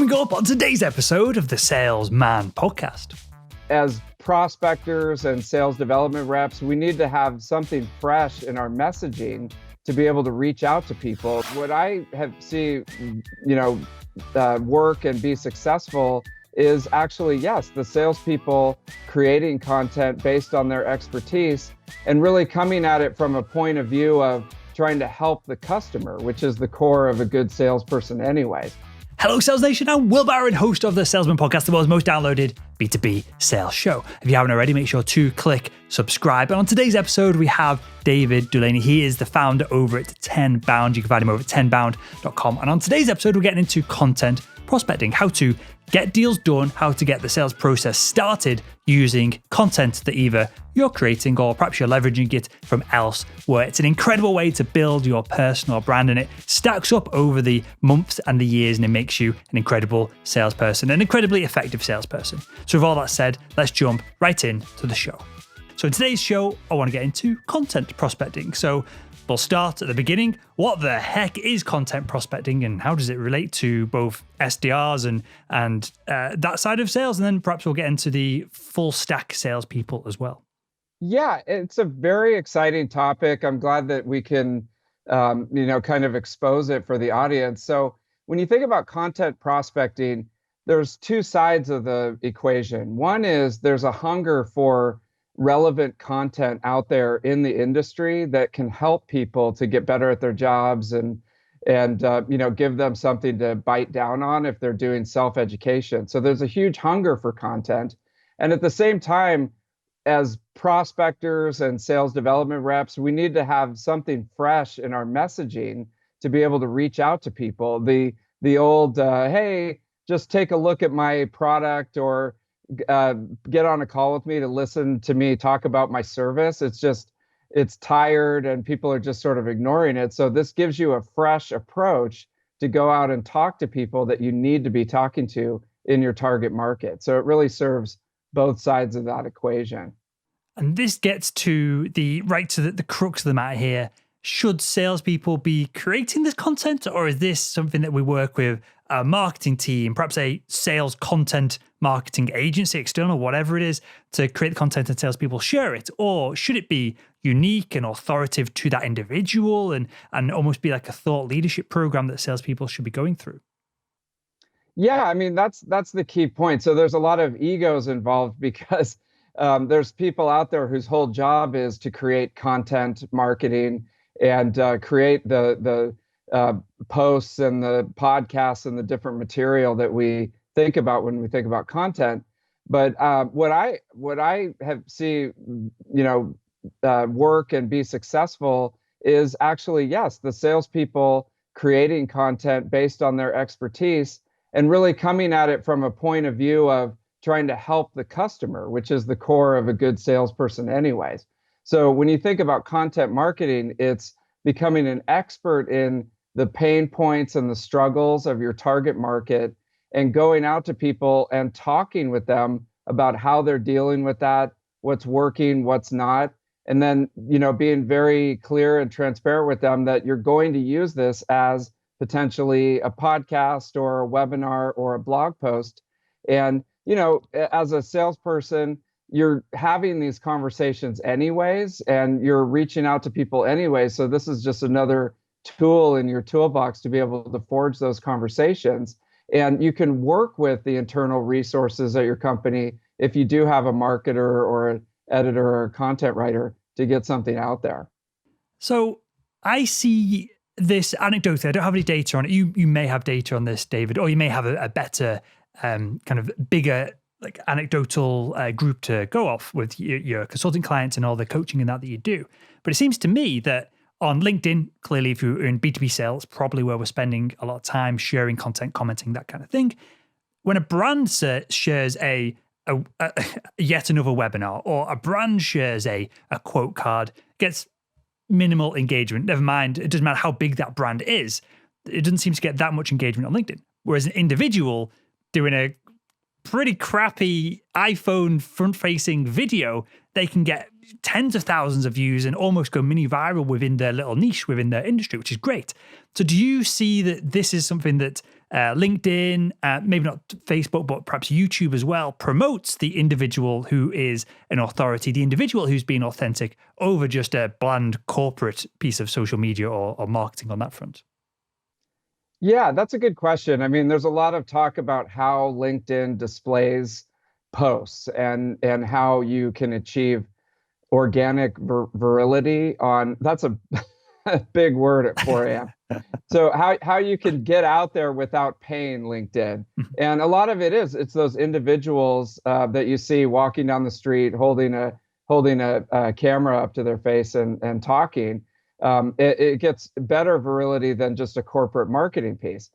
Coming up on today's episode of the Salesman Podcast. As prospectors and sales development reps, we need to have something fresh in our messaging to be able to reach out to people. What I have seen, work and be successful is actually, yes, the salespeople creating content based on their expertise and really coming at it from a point of view of trying to help the customer, which is the core of a good salesperson anyways. Hello, Sales Nation. I'm Will Barron, host of the Salesman Podcast, the world's most downloaded B2B sales show. If you haven't already, make sure to click subscribe. And on today's episode, we have David Dulany. He is the founder over at Tenbound. You can find him over at tenbound.com. And on today's episode, we're getting into content prospecting, how to get deals done, how to get the sales process started using content that either you're creating or perhaps you're leveraging it from elsewhere. It's an incredible way to build your personal brand, and it stacks up over the months and the years, and it makes you an incredible salesperson, an incredibly effective salesperson. So with all that said, let's jump right into the show. So in today's show, I want to get into content prospecting. So we'll start at the beginning. What the heck is content prospecting, and how does it relate to both SDRs and that side of sales? And then perhaps we'll get into the full stack salespeople as well. Yeah, it's a very exciting topic. I'm glad that we can, kind of expose it for the audience. So when you think about content prospecting, there's two sides of the equation. One is there's a hunger for relevant content out there in the industry that can help people to get better at their jobs and give them something to bite down on if they're doing self-education. So there's a huge hunger for content. And at the same time, as prospectors and sales development reps, we need to have something fresh in our messaging to be able to reach out to people. The old, hey, just take a look at my product, or get on a call with me to listen to me talk about my service. It's tired and people are just sort of ignoring it. So this gives you a fresh approach to go out and talk to people that you need to be talking to in your target market. So it really serves both sides of that equation. And this gets to the crux of the matter here. Should salespeople be creating this content, or is this something that we work with a marketing team, perhaps a sales content marketing agency, external, whatever it is, to create the content and salespeople share it? Or should it be unique and authoritative to that individual and almost be like a thought leadership program that salespeople should be going through? Yeah, I mean, that's the key point. So there's a lot of egos involved because there's people out there whose whole job is to create content marketing and create the posts and the podcasts and the different material that we think about when we think about content. But what I have seen, work and be successful is actually, yes, the salespeople creating content based on their expertise and really coming at it from a point of view of trying to help the customer, which is the core of a good salesperson anyways. So when you think about content marketing, it's becoming an expert in the pain points and the struggles of your target market and going out to people and talking with them about how they're dealing with that, what's working, what's not, and then, being very clear and transparent with them that you're going to use this as potentially a podcast or a webinar or a blog post. And, as a salesperson, you're having these conversations anyways, and you're reaching out to people anyway. So this is just another tool in your toolbox to be able to forge those conversations. And you can work with the internal resources at your company if you do have a marketer or an editor or a content writer to get something out there. So I see this anecdote. I don't have any data on it. You may have data on this, David, or you may have a better kind of bigger like anecdotal group to go off with your consulting clients and all the coaching and that you do. But it seems to me that on LinkedIn, clearly, if you're in B2B sales, probably where we're spending a lot of time sharing content, commenting, that kind of thing. When a brand shares a yet another webinar, or a brand shares a quote card, gets minimal engagement. Never mind, it doesn't matter how big that brand is. It doesn't seem to get that much engagement on LinkedIn. Whereas an individual doing a pretty crappy iPhone front-facing video, they can get tens of thousands of views and almost go mini viral within their little niche, within their industry, which is great. So do you see that this is something that LinkedIn, maybe not Facebook, but perhaps YouTube as well, promotes the individual who is an authority, the individual who's being authentic over just a bland corporate piece of social media or marketing on that front? Yeah, that's a good question. I mean, there's a lot of talk about how LinkedIn displays posts and how you can achieve organic virility on that's a big word at 4 a.m. So how you can get out there without paying LinkedIn. And a lot of it's those individuals that you see walking down the street holding a camera up to their face and talking. It gets better virility than just a corporate marketing piece.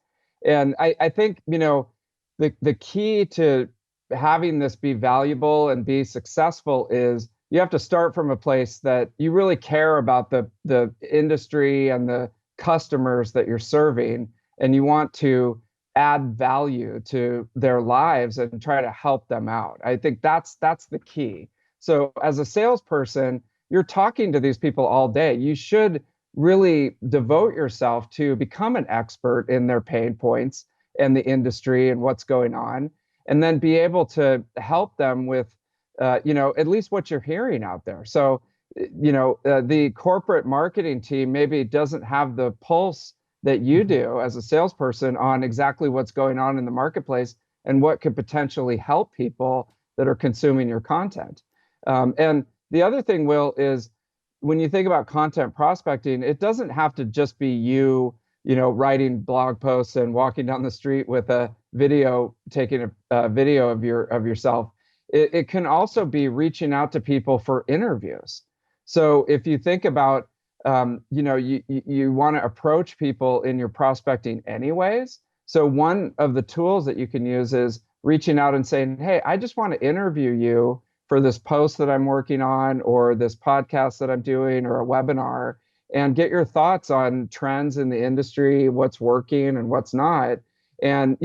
And I think, the key to having this be valuable and be successful is you have to start from a place that you really care about the industry and the customers that you're serving, and you want to add value to their lives and try to help them out. I think that's the key. So as a salesperson, you're talking to these people all day. You should really devote yourself to become an expert in their pain points and the industry and what's going on, and then be able to help them with at least what you're hearing out there. So, the corporate marketing team maybe doesn't have the pulse that you do as a salesperson on exactly what's going on in the marketplace and what could potentially help people that are consuming your content. And the other thing, Will, is when you think about content prospecting, it doesn't have to just be you, writing blog posts and walking down the street with a video, taking a video of yourself. It can also be reaching out to people for interviews. So if you think about, you want to approach people in your prospecting anyways. So one of the tools that you can use is reaching out and saying, hey, I just want to interview you for this post that I'm working on, or this podcast that I'm doing, or a webinar, and get your thoughts on trends in the industry, what's working and what's not. And,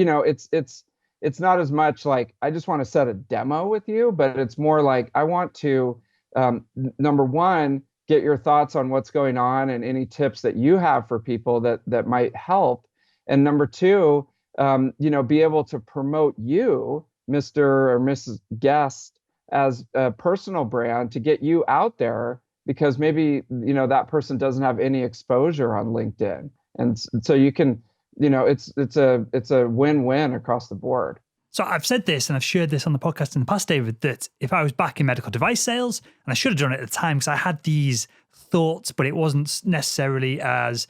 it's not as much like I just want to set a demo with you, but it's more like I want to, number one, get your thoughts on what's going on and any tips that you have for people that might help. And number two, be able to promote you, Mr. or Mrs. Guest, as a personal brand to get you out there, because maybe, that person doesn't have any exposure on LinkedIn. And so you can, it's a win-win across the board. So I've said this and I've shared this on the podcast in the past, David, that if I was back in medical device sales, and I should have done it at the time because I had these thoughts, but it wasn't necessarily as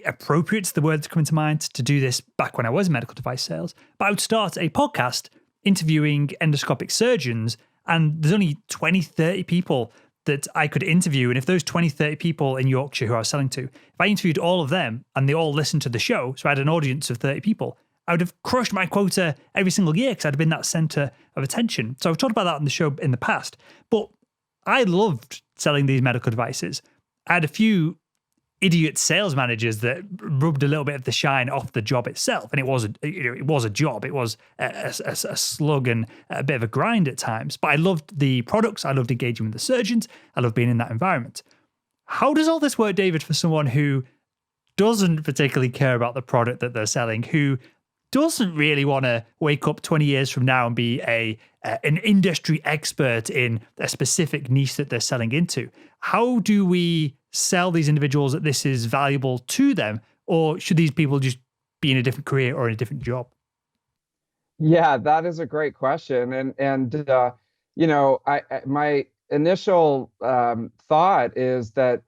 appropriate to the word that's coming to mind to do this back when I was in medical device sales. But I would start a podcast interviewing endoscopic surgeons, and there's only 20, 30 people that I could interview. And if those 20, 30 people in Yorkshire who I was selling to, if I interviewed all of them and they all listened to the show, so I had an audience of 30 people, I would have crushed my quota every single year because I'd have been that center of attention. So I've talked about that on the show in the past. But I loved selling these medical devices. I had a few idiot sales managers that rubbed a little bit of the shine off the job itself. And it was a job. It was a slug and a bit of a grind at times. But I loved the products. I loved engaging with the surgeons. I loved being in that environment. How does all this work, David, for someone who doesn't particularly care about the product that they're selling, who doesn't really want to wake up 20 years from now and be an industry expert in a specific niche that they're selling into? How do we sell these individuals that this is valuable to them, or should these people just be in a different career or in a different job? Yeah, that is a great question. And my initial thought is that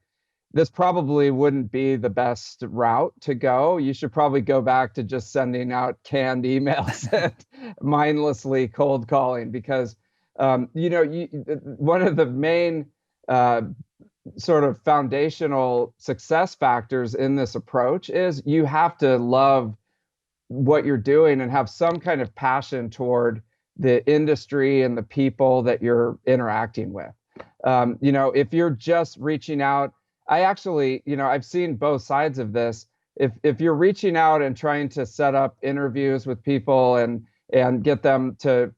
this probably wouldn't be the best route to go. You should probably go back to just sending out canned emails and mindlessly cold calling, because one of the main sort of foundational success factors in this approach is you have to love what you're doing and have some kind of passion toward the industry and the people that you're interacting with. If you're just reaching out, I actually, I've seen both sides of this. If you're reaching out and trying to set up interviews with people and get them to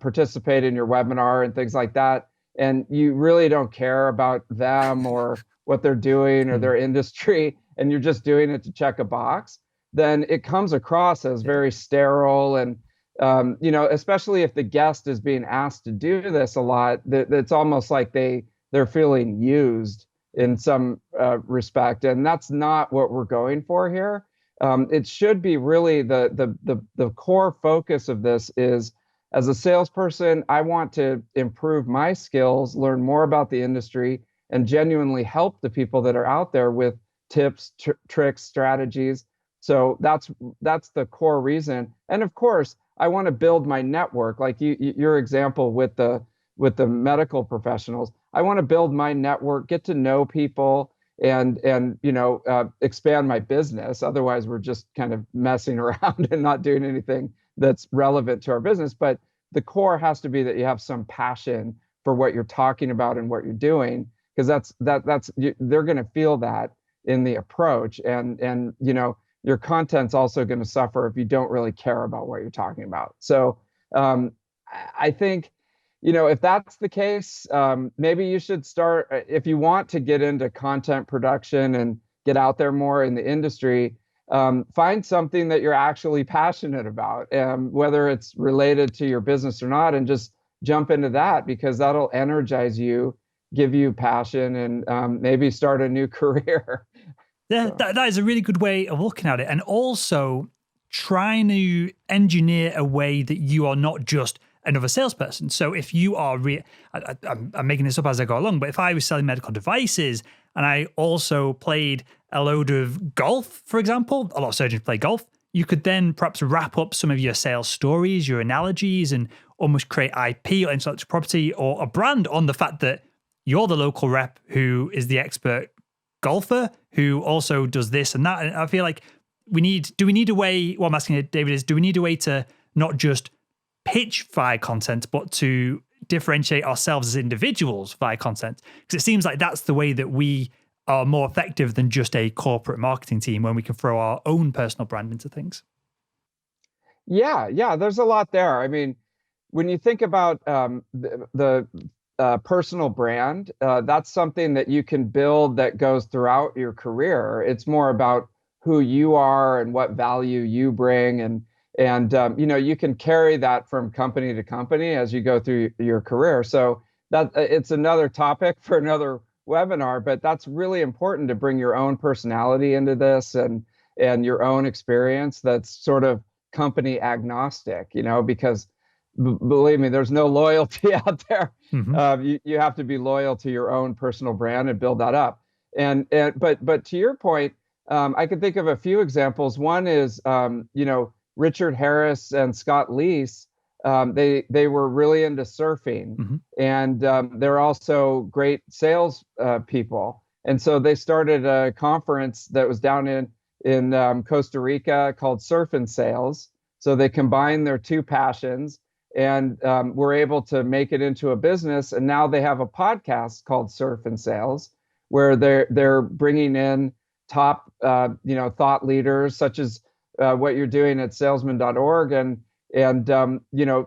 participate in your webinar and things like that, and you really don't care about them or what they're doing or their industry, and you're just doing it to check a box, then it comes across as very sterile. And, especially if the guest is being asked to do this a lot, it's almost like they're feeling used in some respect. And that's not what we're going for here. It should be really the core focus of this is, as a salesperson, I want to improve my skills, learn more about the industry, and genuinely help the people that are out there with tips, tricks, strategies. So that's the core reason. And of course, I want to build my network, like your example with the medical professionals. I want to build my network, get to know people, and expand my business. Otherwise, we're just kind of messing around and not doing anything that's relevant to our business. But the core has to be that you have some passion for what you're talking about and what you're doing, because they're going to feel that in the approach. And your content's also going to suffer if you don't really care about what you're talking about. So I think, if that's the case, maybe you should start, if you want to get into content production and get out there more in the industry, find something that you're actually passionate about, whether it's related to your business or not, and just jump into that, because that'll energize you, give you passion, and maybe start a new career. Yeah, that is a really good way of looking at it. And also trying to engineer a way that you are not just another salesperson. So if you are, I'm making this up as I go along, but if I was selling medical devices and I also played a load of golf, for example, a lot of surgeons play golf, you could then perhaps wrap up some of your sales stories, your analogies, and almost create IP or intellectual property or a brand on the fact that you're the local rep who is the expert golfer who also does this and that. And I feel like do we need a way, what I'm asking you, David, is do we need a way to not just pitch via content, but to differentiate ourselves as individuals via content? Because it seems like that's the way that we are more effective than just a corporate marketing team, when we can throw our own personal brand into things. Yeah, there's a lot there. I mean, when you think about the personal brand, that's something that you can build that goes throughout your career. It's more about who you are and what value you bring, and you can carry that from company to company as you go through your career. So that it's another topic for another webinar, but that's really important to bring your own personality into this and your own experience that's sort of company agnostic, because believe me, there's no loyalty out there. Mm-hmm. You have to be loyal to your own personal brand and build that up. But to your point, I can think of a few examples. One is, Richard Harris and Scott Leese. They were really into surfing, mm-hmm. and they're also great sales people. And so they started a conference that was down in Costa Rica called Surf and Sales. So they combined their two passions and were able to make it into a business. And now they have a podcast called Surf and Sales, where they're bringing in top thought leaders, such as what you're doing at salesman.org, and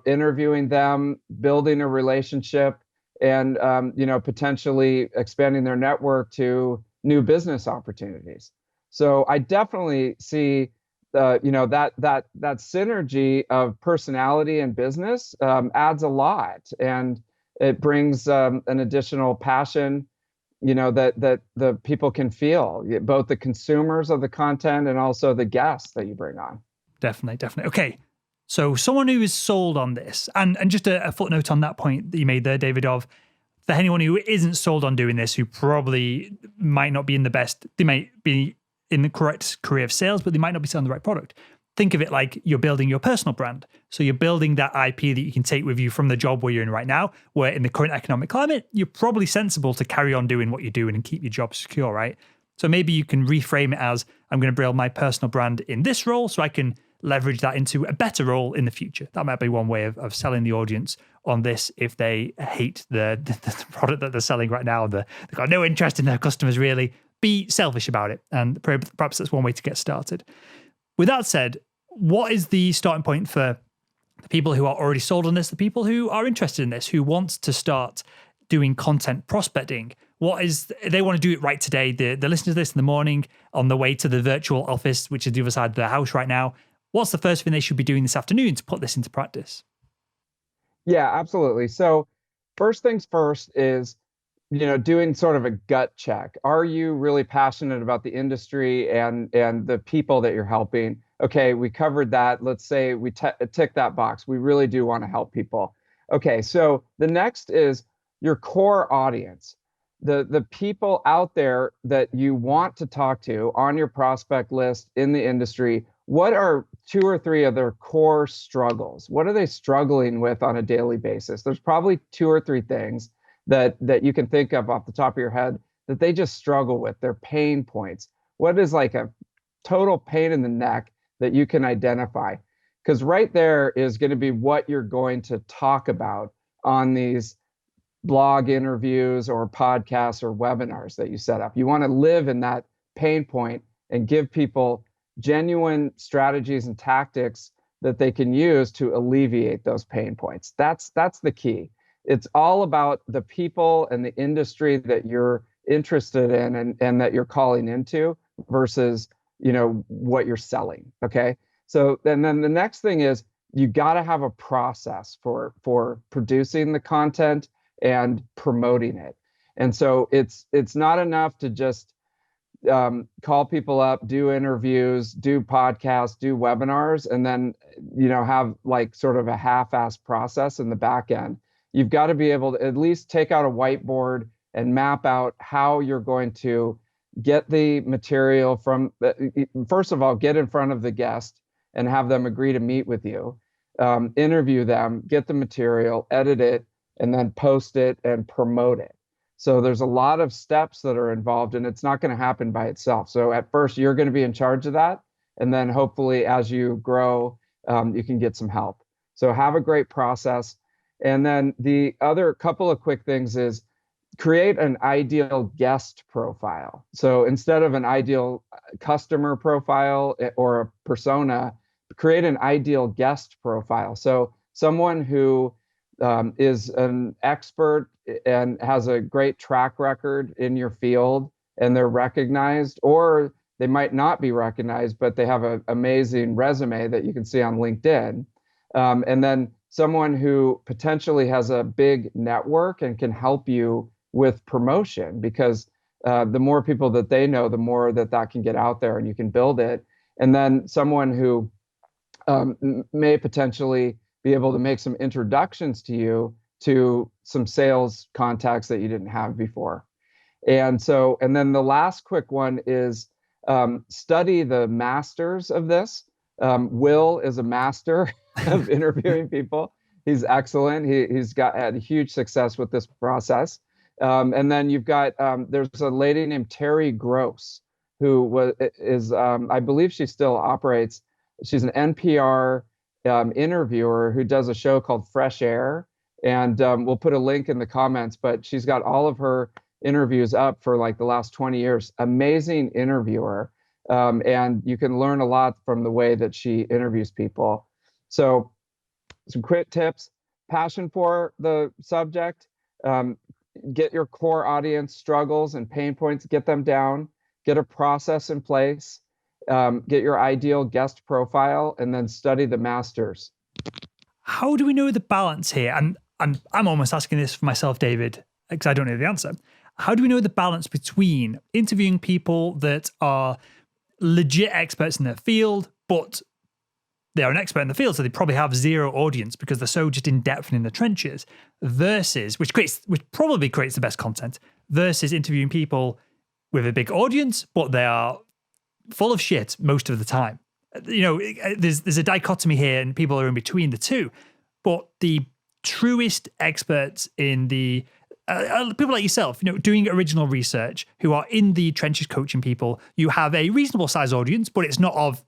interviewing them, building a relationship, and potentially expanding their network to new business opportunities. So I definitely see that synergy of personality and business adds a lot, and it brings an additional passion, that the people can feel, both the consumers of the content and also the guests that you bring on. Definitely. Okay. So someone who is sold on this, and just a footnote on that point that you made there, David, of for anyone who isn't sold on doing this, who probably might not be in the best, they might be in the correct career of sales, but they might not be selling the right product. Think of it like you're building your personal brand. So you're building that IP that you can take with you from the job where you're in right now, where in the current economic climate, you're probably sensible to carry on doing what you're doing and keep your job secure, right? So maybe you can reframe it as, I'm going to build my personal brand in this role so I can leverage that into a better role in the future. That might be one way of selling the audience on this if they hate the product that they're selling right now. They've got no interest in their customers really. Be selfish about it. And perhaps that's one way to get started. With that said, what is the starting point for the people who are already sold on this, the people who are interested in this, who want to start doing content prospecting, they want to do it right today. They're listening to this in the morning on the way to the virtual office, which is the other side of their house right now. What's the first thing they should be doing this afternoon to put this into practice? Yeah, absolutely. So first things first is, doing sort of a gut check. Are you really passionate about the industry and the people that you're helping? Okay, we covered that. Let's say we tick that box. We really do want to help people. Okay, so the next is your core audience, the people out there that you want to talk to on your prospect list in the industry. What are 2 or 3 of their core struggles? What are they struggling with on a daily basis? There's probably 2 or 3 things that you can think of off the top of your head that they just struggle with, their pain points. What is like a total pain in the neck that you can identify? Because right there is going to be what you're going to talk about on these blog interviews or podcasts or webinars that you set up. You want to live in that pain point and give people genuine strategies and tactics that they can use to alleviate those pain points. That's the key. It's all about the people and the industry that you're interested in and that you're calling into versus, what you're selling. Okay. So and then the next thing is you got to have a process for producing the content and promoting it. And so it's not enough to just call people up, do interviews, do podcasts, do webinars, and then, have like sort of a half-assed process in the back end. You've got to be able to at least take out a whiteboard and map out how you're going to get the material from, first of all, get in front of the guest and have them agree to meet with you, interview them, get the material, edit it, and then post it and promote it. So there's a lot of steps that are involved, and it's not going to happen by itself. So at first, you're going to be in charge of that. And then hopefully, as you grow, you can get some help. So have a great process. And then the other couple of quick things is create an ideal guest profile. So instead of an ideal customer profile or a persona, create an ideal guest profile. So someone who is an expert and has a great track record in your field, and they're recognized, or they might not be recognized, but they have an amazing resume that you can see on LinkedIn. And then someone who potentially has a big network and can help you with promotion, because the more people that they know, the more that can get out there and you can build it. And then someone who may potentially be able to make some introductions to you to some sales contacts that you didn't have before. And then the last quick one is study the masters of this. Will is a master of interviewing people. He's excellent. He's had huge success with this process. And then you've got, there's a lady named Terry Gross, who is I believe she still operates. She's an NPR interviewer who does a show called Fresh Air. And we'll put a link in the comments, but she's got all of her interviews up for like the last 20 years. Amazing interviewer. And you can learn a lot from the way that she interviews people. So some quick tips: passion for the subject, get your core audience struggles and pain points, get them down, get a process in place, get your ideal guest profile, and then study the masters. How do we know the balance here? And I'm almost asking this for myself, David, because I don't know the answer. How do we know the balance between interviewing people that are legit experts in their field, but they're an expert in the field, so they probably have zero audience because they're so just in depth and in the trenches, versus, which probably creates the best content, versus interviewing people with a big audience, but they are full of shit most of the time? There's a dichotomy here, and people are in between the two. But the truest experts in the people like yourself, doing original research, who are in the trenches coaching people, you have a reasonable size audience, but it's not of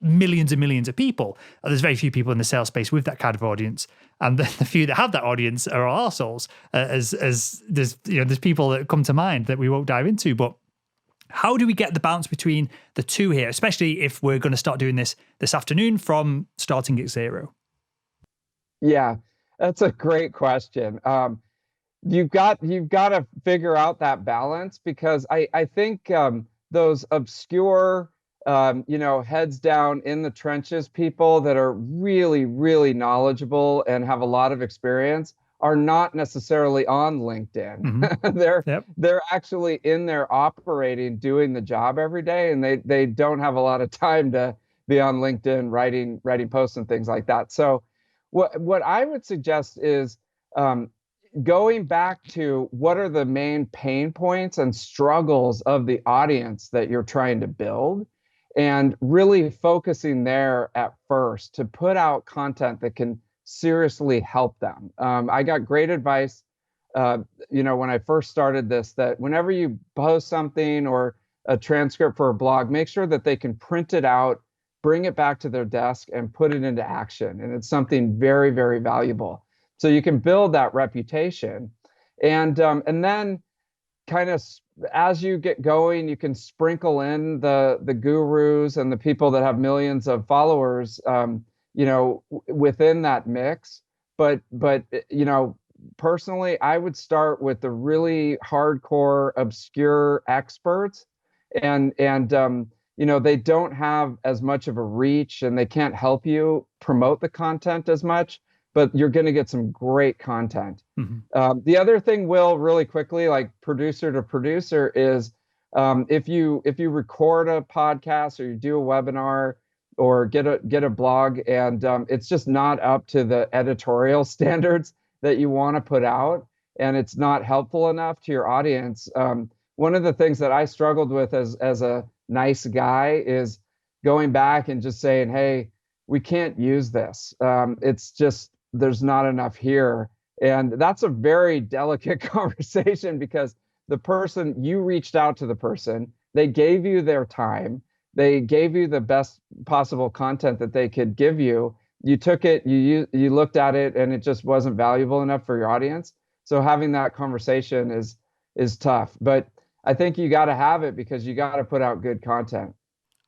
millions and millions of people. There's very few people in the sales space with that kind of audience, and the few that have that audience are arseholes. As there's people that come to mind that we won't dive into, but how do we get the balance between the two here, especially if we're going to start doing this afternoon from starting at zero? Yeah, that's a great question. you've got to figure out that balance, because I think those obscure heads down in the trenches people that are really, really knowledgeable and have a lot of experience are not necessarily on LinkedIn. Mm-hmm. They're actually in there operating, doing the job every day, and they don't have a lot of time to be on LinkedIn writing posts and things like that. So what I would suggest is going back to what are the main pain points and struggles of the audience that you're trying to build, and really focusing there at first to put out content that can seriously help them. I got great advice, when I first started this, that whenever you post something or a transcript for a blog, make sure that they can print it out, bring it back to their desk, and put it into action. And it's something very, very valuable. So you can build that reputation, and then kind of as you get going, you can sprinkle in the gurus and the people that have millions of followers, within that mix. But personally, I would start with the really hardcore, obscure experts, and they don't have as much of a reach, and they can't help you promote the content as much, but you're going to get some great content. Mm-hmm. The other thing, Will, really quickly, like producer to producer, is if you record a podcast or you do a webinar or get a blog, and it's just not up to the editorial standards that you want to put out, and it's not helpful enough to your audience. One of the things that I struggled with as a nice guy is going back and just saying, hey, we can't use this. It's just, there's not enough here. And that's a very delicate conversation, because you reached out to the person, they gave you their time, they gave you the best possible content that they could give you. You took it, you looked at it, and it just wasn't valuable enough for your audience. So having that conversation is tough. But I think you got to have it, because you got to put out good content.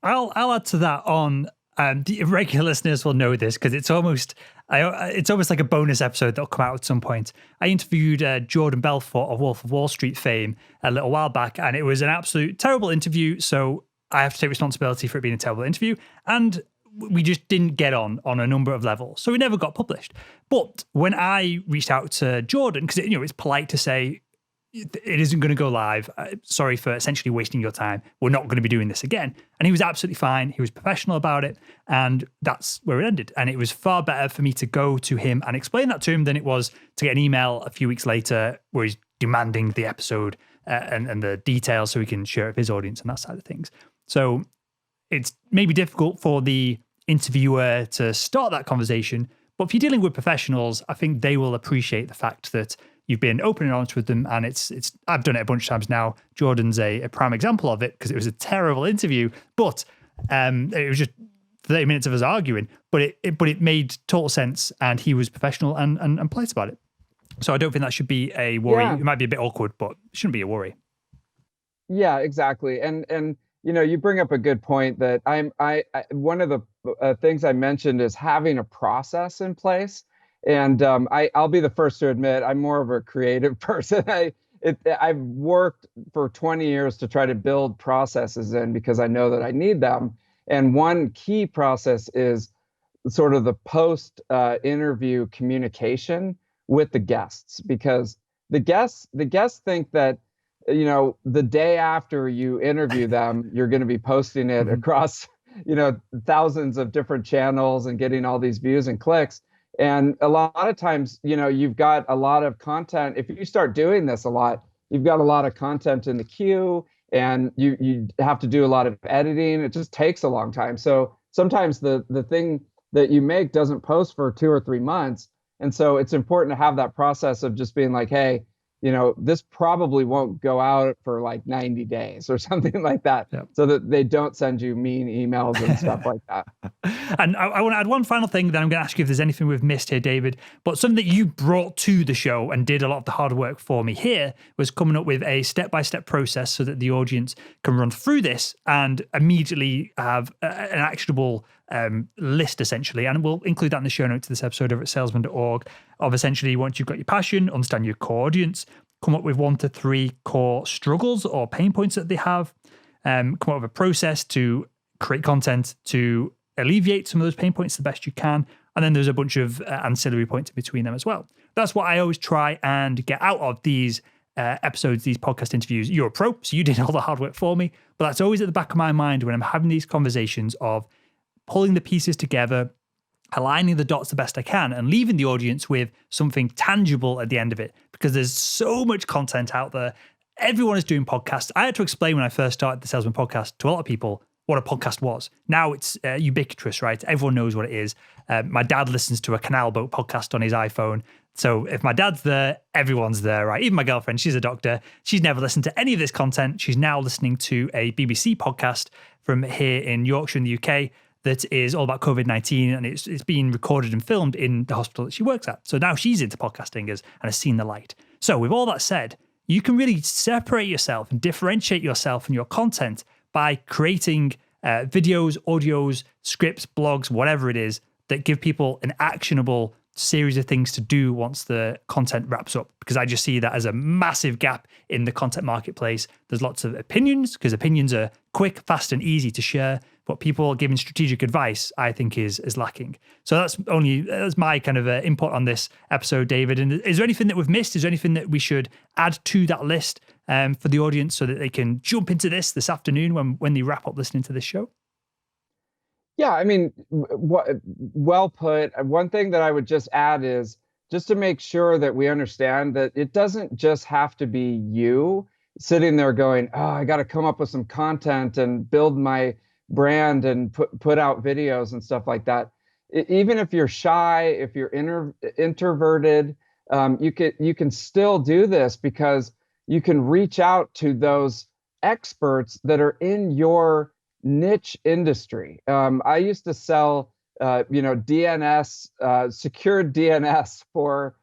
I'll add to that on. The regular listeners will know this, because it's almost like a bonus episode that'll come out at some point. I interviewed Jordan Belfort of Wolf of Wall Street fame a little while back, and it was an absolute terrible interview. So I have to take responsibility for it being a terrible interview. And we just didn't get on a number of levels. So it never got published. But when I reached out to Jordan, because it's polite to say, it isn't going to go live. Sorry for essentially wasting your time. We're not going to be doing this again. And he was absolutely fine. He was professional about it. And that's where it ended. And it was far better for me to go to him and explain that to him than it was to get an email a few weeks later where he's demanding the episode and the details so he can share it with his audience and that side of things. So it's maybe difficult for the interviewer to start that conversation. But if you're dealing with professionals, I think they will appreciate the fact that you've been open and honest with them, and it's. I've done it a bunch of times now. Jordan's a prime example of it, because it was a terrible interview, but it was just 30 minutes of us arguing. But it made total sense, and he was professional and polite about it. So I don't think that should be a worry. Yeah. It might be a bit awkward, but it shouldn't be a worry. Yeah, exactly. And you bring up a good point that I one of the things I mentioned is having a process in place. And I'll be the first to admit, I'm more of a creative person. I've worked for 20 years to try to build processes in, because I know that I need them. And one key process is sort of the post interview communication with the guests, because the guests think that the day after you interview them, you're going to be posting it across thousands of different channels and getting all these views and clicks. And a lot of times, you've got a lot of content. If you start doing this a lot, you've got a lot of content in the queue, and you have to do a lot of editing. It just takes a long time. So sometimes the thing that you make doesn't post for 2 or 3 months. And so it's important to have that process of just being like, hey, this probably won't go out for like 90 days or something like that. Yep. So that they don't send you mean emails and stuff like that. And I want to add one final thing, then I'm going to ask you if there's anything we've missed here, David. But something that you brought to the show and did a lot of the hard work for me here was coming up with a step-by-step process so that the audience can run through this and immediately have an actionable list essentially, and we'll include that in the show notes to this episode over at salesman.org, of essentially once you've got your passion, understand your core audience, come up with 1 to 3 core struggles or pain points that they have, come up with a process to create content to alleviate some of those pain points the best you can. And then there's a bunch of ancillary points in between them as well. That's what I always try and get out of these episodes, these podcast interviews. You're a pro, so you did all the hard work for me. But that's always at the back of my mind when I'm having these conversations of pulling the pieces together, aligning the dots the best I can, and leaving the audience with something tangible at the end of it. Because there's so much content out there. Everyone is doing podcasts. I had to explain when I first started the Salesman Podcast to a lot of people what a podcast was. Now it's ubiquitous, right? Everyone knows what it is. My dad listens to a Canal Boat podcast on his iPhone. So if my dad's there, everyone's there, right? Even my girlfriend, she's a doctor. She's never listened to any of this content. She's now listening to a BBC podcast from here in Yorkshire in the UK that is all about COVID-19, and it's being recorded and filmed in the hospital that she works at. So now she's into podcasting and has seen the light. So with all that said, you can really separate yourself and differentiate yourself and your content by creating videos, audios, scripts, blogs, whatever it is, that give people an actionable series of things to do once the content wraps up. Because I just see that as a massive gap in the content marketplace. There's lots of opinions, because opinions are quick, fast, and easy to share. But people giving strategic advice, I think, is lacking. So that's my kind of input on this episode, David. And is there anything that we've missed? Is there anything that we should add to that list for the audience so that they can jump into this afternoon when they wrap up listening to this show? Yeah, I mean, well put. One thing that I would just add is just to make sure that we understand that it doesn't just have to be you sitting there going, oh, I got to come up with some content and build my brand and put out videos and stuff like that. Even if you're shy, if you're introverted, you can still do this, because you can reach out to those experts that are in your niche industry. I used to sell, DNS, secured DNS for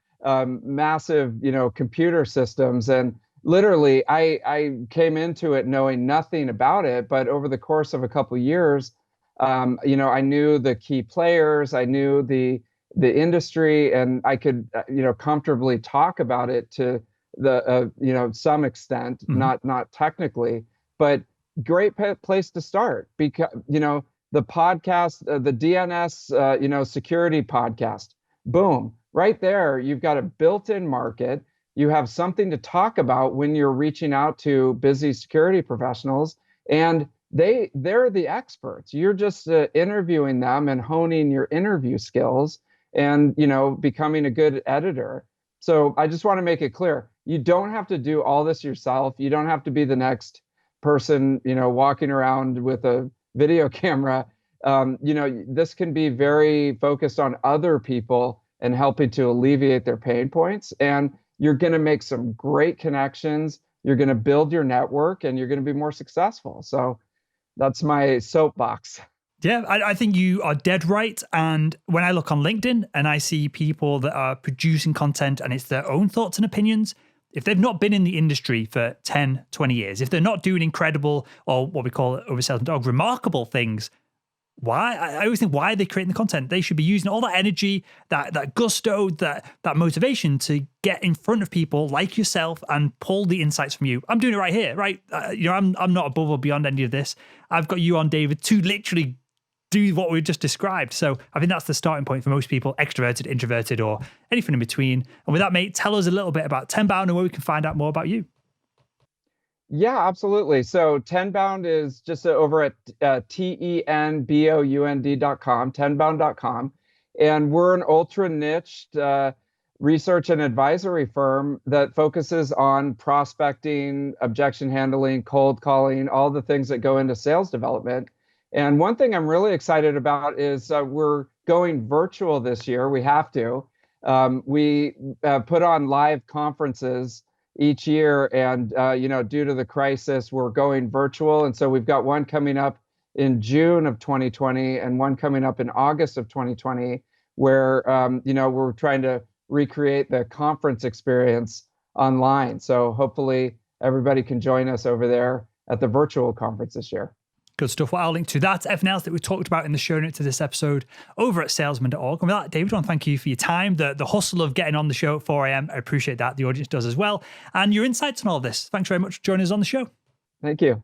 massive, computer systems. And literally, I came into it knowing nothing about it. But over the course of a couple of years, I knew the key players, I knew the industry, and I could, comfortably talk about it to the, some extent, not technically, but great place to start, because the podcast, the DNS security podcast, boom, right there, you've got a built-in market. You have something to talk about when you're reaching out to busy security professionals, and they're the experts. You're just interviewing them and honing your interview skills and becoming a good editor. So I just want to make it clear, you don't have to do all this yourself. You don't have to be the next person, walking around with a video camera. This can be very focused on other people and helping to alleviate their pain points. And you're going to make some great connections. You're going to build your network, and you're going to be more successful. So that's my soapbox. Yeah, I think you are dead right. And when I look on LinkedIn and I see people that are producing content and it's their own thoughts and opinions, if they've not been in the industry for 10, 20 years, if they're not doing incredible, or what we call over Salesman, remarkable things, why? I always think, why are they creating the content? They should be using all that energy, that gusto, that motivation to get in front of people like yourself and pull the insights from you. I'm doing it right here, right? I'm not above or beyond any of this. I've got you on, David, to literally do what we've just described. So I think that's the starting point for most people, extroverted, introverted, or anything in between. And with that, mate, tell us a little bit about Tenbound and where we can find out more about you. Yeah, absolutely. So Tenbound is just over at tenbound.com, tenbound.com. And we're an ultra niched research and advisory firm that focuses on prospecting, objection handling, cold calling, all the things that go into sales development. And one thing I'm really excited about is we're going virtual this year. We have to. We put on live conferences each year, and due to the crisis, we're going virtual. And so we've got one coming up in June of 2020 and one coming up in August of 2020, where we're trying to recreate the conference experience online. So hopefully everybody can join us over there at the virtual conference this year. Good stuff. Well, I'll link to that, everything else that we talked about in the show notes to this episode over at salesman.org. And with that, David, I want to thank you for your time, the hustle of getting on the show at 4 a.m. I appreciate that. The audience does as well. And your insights on all this. Thanks very much for joining us on the show. Thank you.